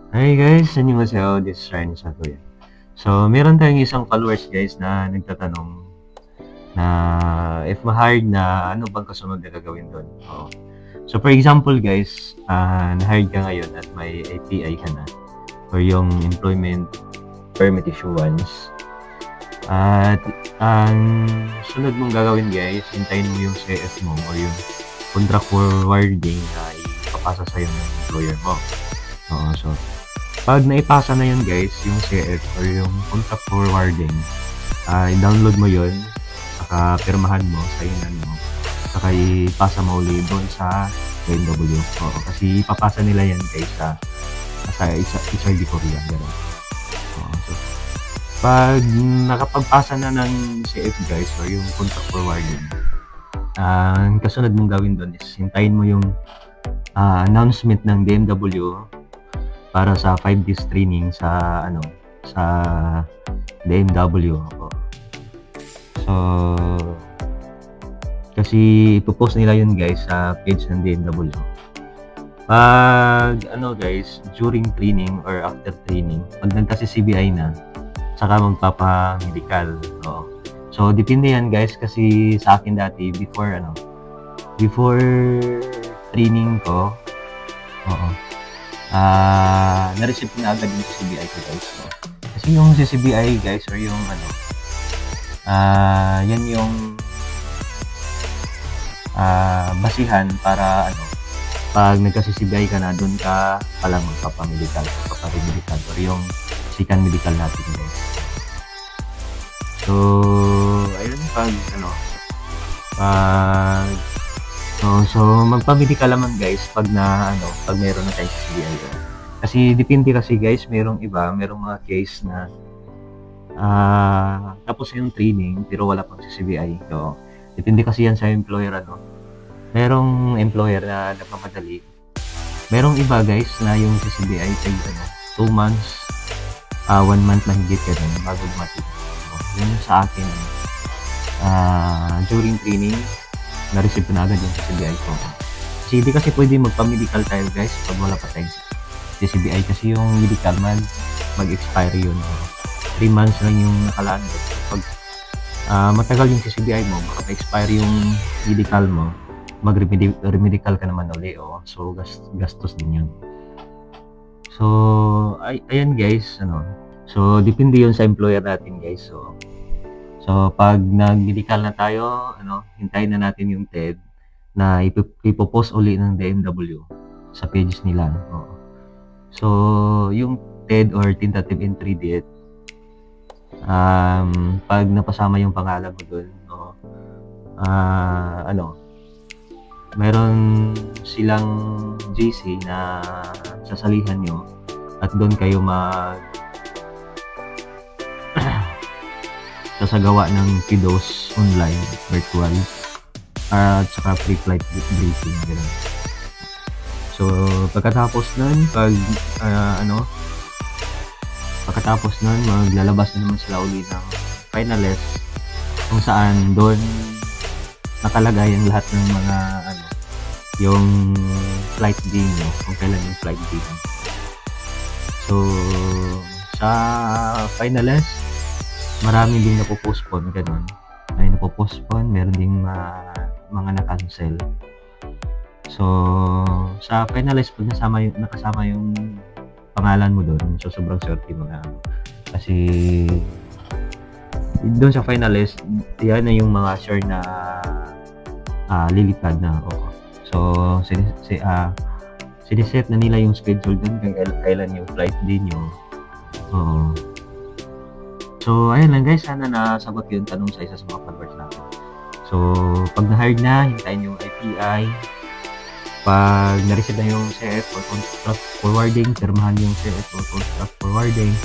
Hi guys, annyeonghaseyo. This is Ryan Satoya. So, meron tayong isang followers guys na nagtatanong na if ma-hired na, ano bang kasunod na gagawin doon? So, for example guys, na-hired ka ngayon at may API ka na or yung employment permit issuance. At ang sunod mong gagawin guys, hintayin mo yung CF mo or yung contract forwarding na ipapasa sa'yo ng employer mo. So, pag naipasa na yun guys, yung CF or yung contract forwarding, i-download mo yun, saka pirmahan mo, signan mo, saka ipasa mo ulit doon sa BMW. Kasi ipapasa nila yan guys sa HRD Korea. Gano'n. So, pag nakapagpasa na ng CF guys or yung contract forwarding, ang kasunod mong gawin doon is hintayin mo yung announcement ng BMW para sa 5 days training sa BMW. So kasi ipopost nila yun guys sa page ng BMW. Pag guys, during training or after training, pag nagka-CCBI na, saka magpapa-medical. So depende yan guys, kasi sa akin dati before training ko, na-receive na agad yung CCBI ko guys. Kasi yung CCBI guys or yung yan yung basihan para pag nagka-CCBI ka na, doon ka palang magpapamedical or yung second medical natin guys. So ayun, so magpa-medical naman guys pag meron na tayong CCBI. Kasi depende kasi guys, merong mga case na tapos yung training pero wala pang CCBI. So depende kasi yan sa employer. Merong employer na nagmamadali. Merong iba guys na yung CCBI ay 2 months, 1 month na higit ganun bago dumating. Yun sa akin. During training, na-receive ko na agad yung CCBI ko. Kasi hindi kasi pwede magpa-medical tayo guys pag wala pa tayong CCBI, kasi yung medical mag-expire yun. 3 months lang yung nakalaan. Pag matagal yung CCBI mo, baka pa-expire yung medical mo, mag-remedical ka naman uli. So gastos din yun. So ayan guys, so depende yun sa employer natin guys. So pag nag-medical na tayo, hintayin na natin yung TED na ipopost uli ng BMW sa pages nila. So yung TED or tentative entry date, pag napasama yung pangalan mo doon, meron silang GC na sasalihan nyo at doon kayo sasagawa ng PDOS online, virtual, at saka pre-flight briefing. Ganun. So pagkatapos nun, maglalabas na naman sila uli ng finalist kung saan doon nakalagay ang lahat ng mga yung flight day nyo, kung kailan yung flight day nyo. So sa finalist, marami din napopostpone, ganun. May napopostpone, meron ding mga na-cancel. So sa finalist, pag nakasama yung pangalan mo doon, so sobrang swerte mo na. Kasi doon sa finalist, yan na yung mga sure na lilipad na. So siniset na nila yung schedule doon kung kailan yung flight day nyo. So ayun lang guys, sana nasagot yung tanong sa isa sa mga followers natin. So pag na-hired na, hintayin yung API. Pag na-receive na yung CF or contract forwarding, pirmahan yung CF or contract forwarding,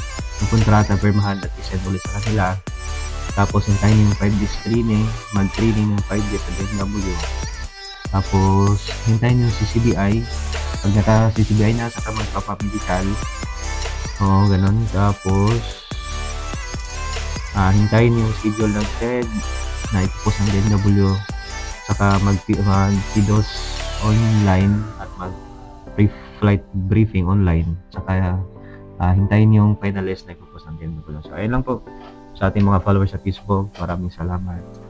yung kontrata, pirmahan at isend ulit sa kanila. Tapos hintayin yung 5 days training, mag-training ng 5 days sa BMW. Tapos hintayin yung CCBI. Pag naka-CCBI na, saka magpapamedical. Ganun. Tapos hintayin yung schedule ng TED na ipopost ng BMW. Saka mag-PDOS online at mag-pre-flight briefing online. Saka hintayin yung final list na ipopost ng DMW. So, ayun lang po sa ating mga followers sa Facebook. Maraming salamat.